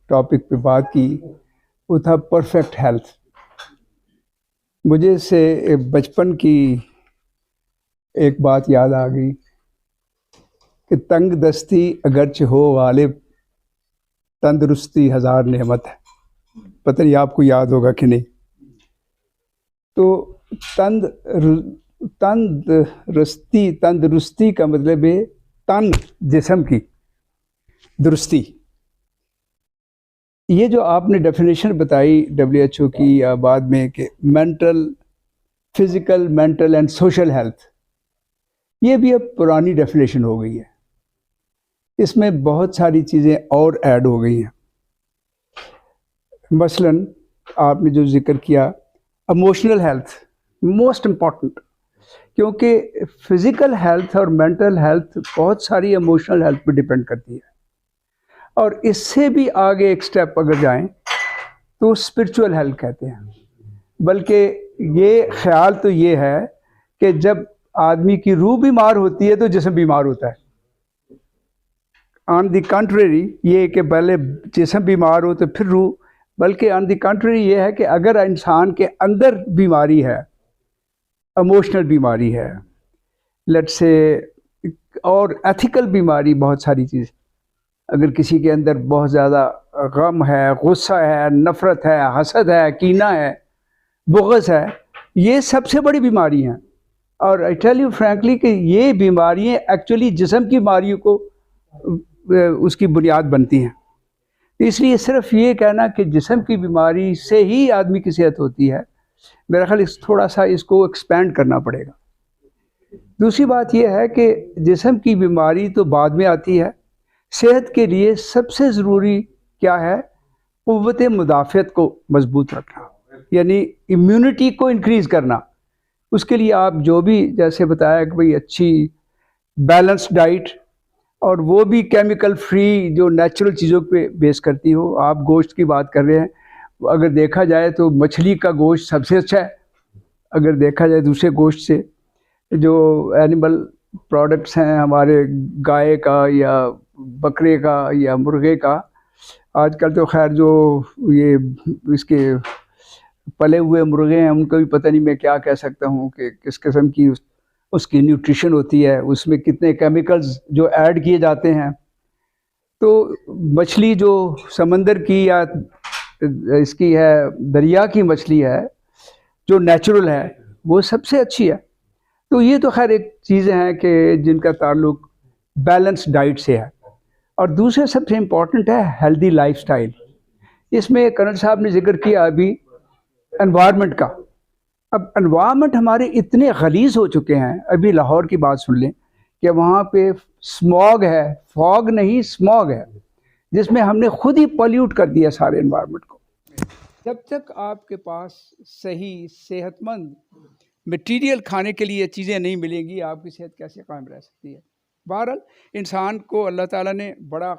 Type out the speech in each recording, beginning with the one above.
Topic پہ بات کی وہ تھا پرفیکٹ ہیلتھ. مجھے اس سے بچپن کی ایک بات یاد آ گئی کہ تنگ دستی اگرچہ ہو غالب، تندرستی ہزار نعمت ہے. پتہ نہیں آپ کو یاد ہوگا کہ نہیں. تو تندرستی کا مطلب ہے تن، جسم کی درستی. یہ جو آپ نے ڈیفینیشن بتائی WHO کی یا بعد میں کہ physical mental and social health, یہ بھی اب پرانی ڈیفینیشن ہو گئی ہے. اس میں بہت ساری چیزیں اور ایڈ ہو گئی ہیں. مثلاً آپ نے جو ذکر کیا ایموشنل ہیلتھ موسٹ امپورٹنٹ، کیونکہ فزیکل ہیلتھ اور مینٹل ہیلتھ بہت ساری ایموشنل ہیلتھ پہ ڈپینڈ کرتی ہے. اور اس سے بھی آگے ایک سٹیپ اگر جائیں تو اسپرچول ہیلتھ کہتے ہیں. بلکہ یہ خیال تو یہ ہے کہ جب آدمی کی روح بیمار ہوتی ہے تو جسم بیمار ہوتا ہے. آن دی کنٹریری یہ کہ پہلے جسم بیمار ہو تو پھر روح، بلکہ آن دی کنٹریری یہ ہے کہ اگر انسان کے اندر بیماری ہے، ایموشنل بیماری ہے، لیٹ سے اور ایتھیکل بیماری، بہت ساری چیز، اگر کسی کے اندر بہت زیادہ غم ہے، غصہ ہے، نفرت ہے، حسد ہے، کینہ ہے، بغض ہے، یہ سب سے بڑی بیماری ہیں. اور آئی ٹیل یو فرینکلی کہ یہ بیماریاں ایکچولی جسم کی بیماریوں کو اس کی بنیاد بنتی ہیں. اس لیے صرف یہ کہنا کہ جسم کی بیماری سے ہی آدمی کی صحت ہوتی ہے، میرا خیال تھوڑا سا اس کو ایکسپینڈ کرنا پڑے گا. دوسری بات یہ ہے کہ جسم کی بیماری تو بعد میں آتی ہے. صحت کے لیے سب سے ضروری کیا ہے؟ قوت مدافعت کو مضبوط رکھنا، یعنی امیونٹی کو انکریز کرنا. اس کے لیے آپ جو بھی جیسے بتایا کہ بھئی اچھی بیلنس ڈائٹ، اور وہ بھی کیمیکل فری جو نیچرل چیزوں پہ بیس کرتی ہو. آپ گوشت کی بات کر رہے ہیں، اگر دیکھا جائے تو مچھلی کا گوشت سب سے اچھا ہے. اگر دیکھا جائے دوسرے گوشت سے، جو اینیمل پروڈکٹس ہیں ہمارے گائے کا یا بکرے کا یا مرغے کا، آج کل تو خیر جو یہ اس کے پلے ہوئے مرغے ہیں ان کو بھی پتہ نہیں میں کیا کہہ سکتا ہوں کہ کس قسم کی اس کی نیوٹریشن ہوتی ہے، اس میں کتنے کیمیکلز جو ایڈ کیے جاتے ہیں. تو مچھلی جو سمندر کی یا اس کی ہے دریا کی مچھلی ہے جو نیچرل ہے وہ سب سے اچھی ہے. تو یہ تو خیر ایک چیزیں ہیں کہ جن کا تعلق بیلنس ڈائٹ سے ہے. اور دوسرے سب سے امپورٹنٹ ہے ہیلدی لائف سٹائل. اس میں کرن صاحب نے ذکر کیا ابھی انوائرمنٹ کا. اب انوائرمنٹ ہمارے اتنے غلیظ ہو چکے ہیں، ابھی لاہور کی بات سن لیں کہ وہاں پہ اسموگ ہے، فوگ نہیں اسموگ ہے، جس میں ہم نے خود ہی پولیوٹ کر دیا سارے انوائرمنٹ کو. جب تک آپ کے پاس صحیح صحت مند مٹیریل کھانے کے لیے چیزیں نہیں ملیں گی، آپ کی صحت کیسے قائم رہ سکتی ہے؟ بہرحال انسان کو اللہ تعالیٰ نے بڑا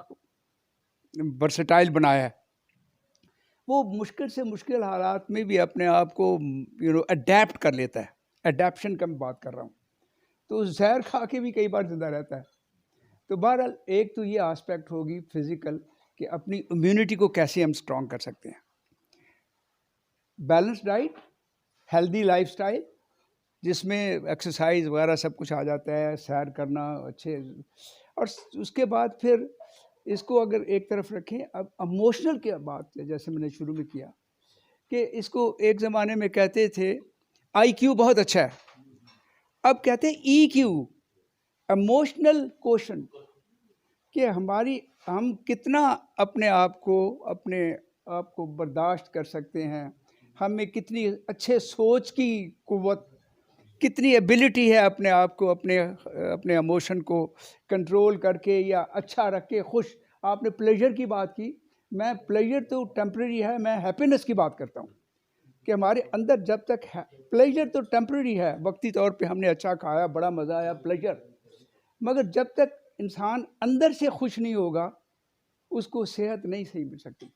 ورسٹائل بنایا ہے. وہ مشکل سے مشکل حالات میں بھی اپنے آپ کو اڈیپٹ کر لیتا ہے. اڈیپشن کا میں بات کر رہا ہوں. تو زہر کھا کے بھی کئی بار زندہ رہتا ہے. تو بہرحال ایک تو یہ آسپیکٹ ہوگی فزیکل کہ اپنی امیونٹی کو کیسے ہم اسٹرانگ کر سکتے ہیں. Balance diet, healthy life style جس میں ایکسرسائز وغیرہ سب کچھ آ جاتا ہے، سیر کرنا اچھے. اور اس کے بعد پھر اس کو اگر ایک طرف رکھیں، اب ایموشنل کی بات جیسے میں نے شروع میں کیا کہ اس کو ایک زمانے میں کہتے تھے آئی کیو بہت اچھا ہے، اب کہتے ہیں ای کیو، ایموشنل کوشن، کہ ہم کتنا اپنے آپ کو برداشت کر سکتے ہیں، ہمیں کتنی اچھے سوچ کی قوت، کتنی ایبلٹی ہے اپنے آپ کو اپنے ایموشن کو کنٹرول کر کے یا اچھا رکھ کے خوش. آپ نے پلیجر کی بات کی، میں پلیجر تو ٹیمپریری ہے، میں ہیپینس کی بات کرتا ہوں کہ ہمارے اندر جب تک پلیجر تو ٹیمپریری ہے، وقتی طور پہ ہم نے اچھا کھایا، بڑا مزہ آیا، پلیجر، مگر جب تک انسان اندر سے خوش نہیں ہوگا اس کو صحت نہیں صحیح مل سکتی.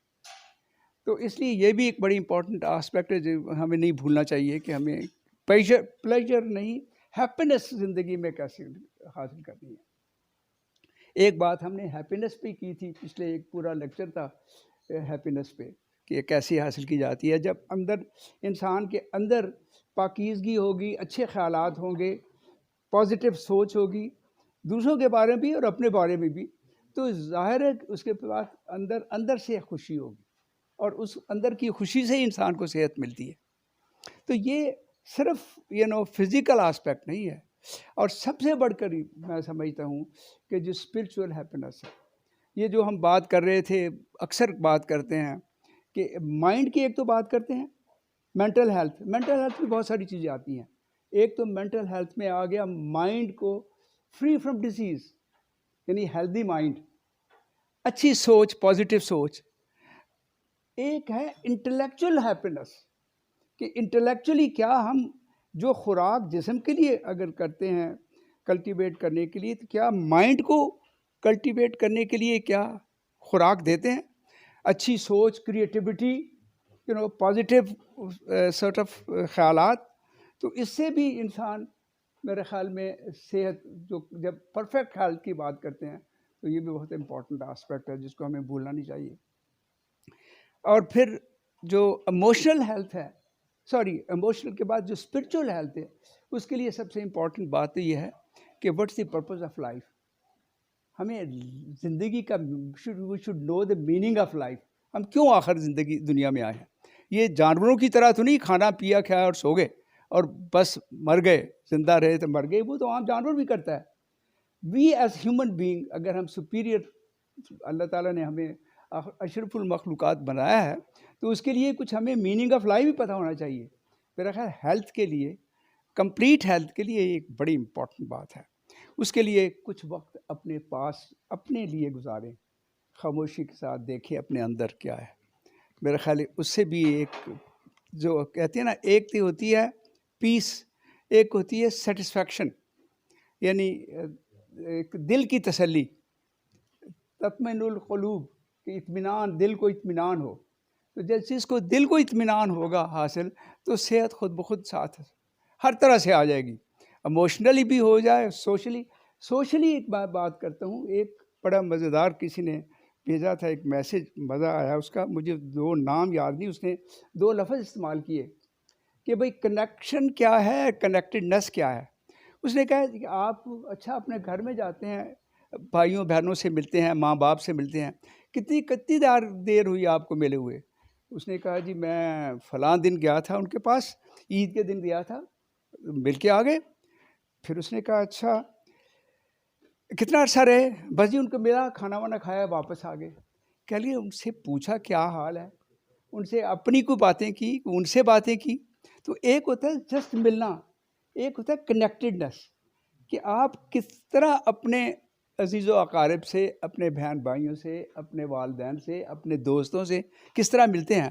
تو اس لیے یہ بھی ایک بڑی امپورٹنٹ آسپیکٹ ہے جو ہمیں نہیں بھولنا چاہیے کہ ہمیں پلیجر نہیں، ہیپینس زندگی میں کیسے حاصل کرنی ہے. ایک بات ہم نے ہیپینس پہ کی تھی، پچھلے ایک پورا لیکچر تھا ہیپینس پہ کہ یہ کیسے حاصل کی جاتی ہے. جب اندر انسان کے اندر پاکیزگی ہوگی, اچھے خیالات ہوں گے, پازیٹیو سوچ ہوگی دوسروں کے بارے میں بھی اور اپنے بارے میں بھی, تو ظاہر ہے اس کے بعد اندر سے خوشی ہوگی, اور اس اندر کی خوشی سے ہی انسان کو صحت ملتی ہے. تو یہ صرف فزیکل آسپیکٹ نہیں ہے. اور سب سے بڑھ کر میں سمجھتا ہوں کہ جو اسپرچول ہیپینس ہے, یہ جو ہم بات کر رہے تھے, اکثر بات کرتے ہیں کہ مائنڈ کی ایک تو بات کرتے ہیں, مینٹل ہیلتھ میں بہت ساری چیزیں آتی ہیں. ایک تو مینٹل ہیلتھ میں آ گیا مائنڈ کو فری فرام ڈیزیز, یعنی ہیلدی مائنڈ, اچھی سوچ, پازیٹیو سوچ. ایک ہے انٹلیکچوئل ہیپینس, کہ انٹلیکچولی کیا ہم جو خوراک جسم کے لیے اگر کرتے ہیں کلٹیویٹ کرنے کے لیے, تو کیا مائنڈ کو کلٹیویٹ کرنے کے لیے کیا خوراک دیتے ہیں. اچھی سوچ, کریٹیوٹی, پازیٹیو سارٹ آف خیالات. تو اس سے بھی انسان میرے خیال میں صحت, جو جب پرفیکٹ ہیلتھ کی بات کرتے ہیں تو یہ بھی بہت امپورٹنٹ آسپیکٹ ہے جس کو ہمیں بھولنا نہیں چاہیے. اور پھر جو ایموشنل ہیلتھ ہے, ایموشنل کے بعد جو اسپرچول ہیلتھ ہے, اس کے لیے سب سے امپورٹنٹ بات یہ ہے کہ what's the purpose of life. ہمیں زندگی کا we should know the meaning of life. ہم کیوں آخر زندگی دنیا میں آئے ہیں؟ یہ جانوروں کی طرح تو نہیں کھانا پیا کھایا اور سو گئے اور بس مر گئے, زندہ رہے تو مر گئے, وہ تو عام جانور بھی کرتا ہے. وی ایز ہیومن بینگ, اگر ہم سپیریئر, اللہ تعالیٰ نے ہمیں اشرف المخلوقات بنایا ہے, تو اس کے لیے کچھ ہمیں میننگ آف لائف بھی پتہ ہونا چاہیے. میرا خیال ہیلتھ کے لیے, کمپلیٹ ہیلتھ کے لیے ایک بڑی امپورٹنٹ بات ہے. اس کے لیے کچھ وقت اپنے پاس اپنے لیے گزاریں, خاموشی کے ساتھ دیکھیں اپنے اندر کیا ہے. میرا خیال ہے اس سے بھی ایک, جو کہتے ہیں نا, ایک تو ہوتی ہے پیس, ایک ہوتی ہے سیٹسفیکشن, یعنی ایک دل کی تسلی, تطمئن القلوب, کہ اطمینان, دل کو اطمینان ہو. تو جس چیز کو دل کو اطمینان ہوگا حاصل, تو صحت خود بخود ساتھ ہر طرح سے آ جائے گی. ایموشنلی بھی ہو جائے, سوشلی ایک بات کرتا ہوں. ایک بڑا مزیدار کسی نے بھیجا تھا ایک میسج, مزہ آیا اس کا, مجھے 2 نام یاد نہیں, اس نے 2 لفظ استعمال کیے کہ بھئی کنیکشن کیا ہے, کنیکٹڈنس کیا ہے. اس نے کہا کہ آپ اچھا اپنے گھر میں جاتے ہیں, بھائیوں بہنوں سے ملتے ہیں, ماں باپ سے ملتے ہیں, کتنی دیر ہوئی آپ کو ملے ہوئے؟ اس نے کہا جی میں فلاں دن گیا تھا ان کے پاس, عید کے دن گیا تھا, مل کے آ گئے. پھر اس نے کہا اچھا کتنا عرصہ رہے؟ بس جی ان کو ملا, کھانا وانا کھایا, واپس آ گئے. کہہ لیے ان سے پوچھا کیا حال ہے, ان سے اپنی کوئی باتیں کی, ان سے باتیں کی. تو ایک ہوتا ہے جسٹ ملنا, ایک ہوتا ہے کنیکٹڈنس, کہ آپ کس طرح اپنے عزیز و اقارب سے, اپنے بہن بھائیوں سے, اپنے والدین سے, اپنے دوستوں سے کس طرح ملتے ہیں.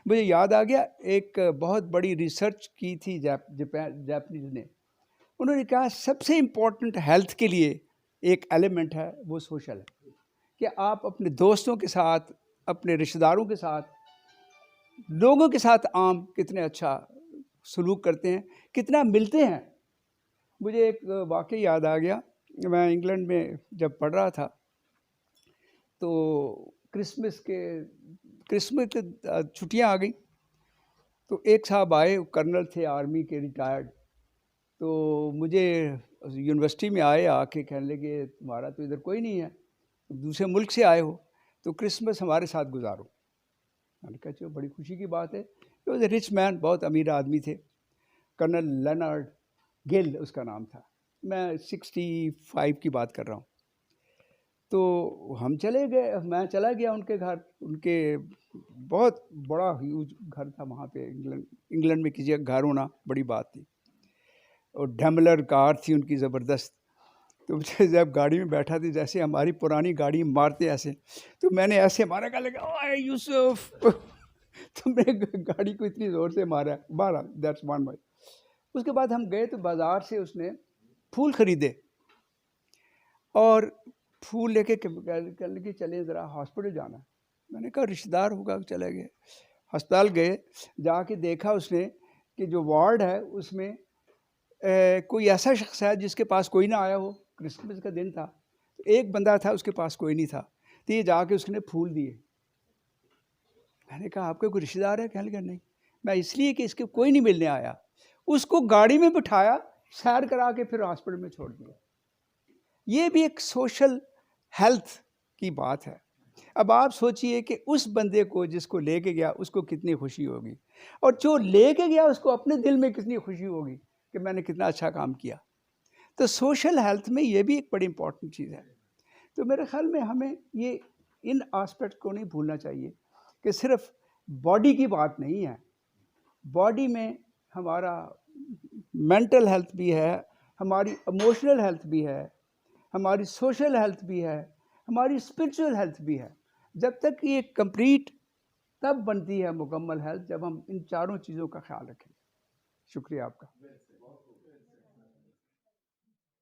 مجھے یاد آ گیا, ایک بہت بڑی ریسرچ کی تھی جاپنیز نے. انہوں نے کہا سب سے امپورٹنٹ ہیلتھ کے لیے ایک ایلیمنٹ ہے, وہ سوشل ہے, کہ آپ اپنے دوستوں کے ساتھ, اپنے رشتہ داروں کے ساتھ, لوگوں کے ساتھ عام کتنے اچھا سلوک کرتے ہیں, کتنا ملتے ہیں. مجھے ایک واقعہ یاد آ گیا. میں انگلینڈ میں جب پڑھ رہا تھا, تو کرسمس کے چھٹیاں آ گئیں, تو ایک صاحب آئے, کرنل تھے آرمی کے, ریٹائرڈ. تو مجھے یونیورسٹی میں آ کے کہنے لگے تمہارا تو ادھر کوئی نہیں ہے, دوسرے ملک سے آئے ہو, تو کرسمس ہمارے ساتھ گزارو. میں نے کہا چلو بڑی خوشی کی بات ہے. ہی واز اے رچ مین, بہت امیر آدمی تھے, کرنل لینارڈ گل اس کا نام تھا. میں 65 کی بات کر رہا ہوں. تو ہم چلے گئے, میں چلا گیا ان کے گھر. ان کے بہت بڑا ہیوج گھر تھا وہاں پہ. انگلینڈ میں کسی کا گھر ہونا بڑی بات تھی, اور ڈیملر کار تھی ان کی زبردست. تو مجھے جب گاڑی میں بیٹھا تھی, جیسے ہماری پرانی گاڑی مارتے ایسے, تو میں نے ایسے مارا, کہا لگا اوے یوسف, تو میں گاڑی کو اتنی زور سے مارا. That's one by. اس کے بعد ہم گئے تو بازار سے اس نے پھول خریدے, اور پھول لے کے کہنے کہ چلیں ذرا ہاسپٹل جانا. میں نے کہا رشتہ دار ہوگا, چلے گئے. ہسپتال گئے, جا کے دیکھا اس نے کہ جو وارڈ ہے اس میں کوئی ایسا شخص ہے جس کے پاس کوئی نہ آیا ہو. کرسمس کا دن تھا, ایک بندہ تھا, اس کے پاس کوئی نہیں تھا. تو یہ جا کے اس نے پھول دیے. میں نے کہا آپ کا کوئی رشتہ دار ہے؟ کہنے لگا نہیں، میں اس لیے کہ اس کے کوئی نہیں ملنے آیا. اس کو گاڑی میں بٹھایا، سیر کرا کے پھر ہاسپٹل میں چھوڑ دیا. یہ بھی ایک سوشل ہیلتھ کی بات ہے. اب آپ سوچئے کہ اس بندے کو جس کو لے کے گیا اس کو کتنی خوشی ہوگی، اور جو لے کے گیا اس کو اپنے دل میں کتنی خوشی ہوگی کہ میں نے کتنا اچھا کام کیا. تو سوشل ہیلتھ میں یہ بھی ایک بڑی امپورٹنٹ چیز ہے. تو میرے خیال میں ہمیں یہ ان آسپیکٹ کو نہیں بھولنا چاہیے کہ صرف باڈی کی بات نہیں ہے، باڈی میں ہمارا مینٹل ہیلتھ بھی ہے، ہماری ایموشنل ہیلتھ بھی ہے، ہماری سوشل ہیلتھ بھی ہے، ہماری اسپرچول ہیلتھ بھی ہے. جب تک یہ کمپلیٹ تب بنتی ہے مکمل ہیلتھ جب ہم ان چاروں چیزوں کا خیال رکھیں. شکریہ آپ کا.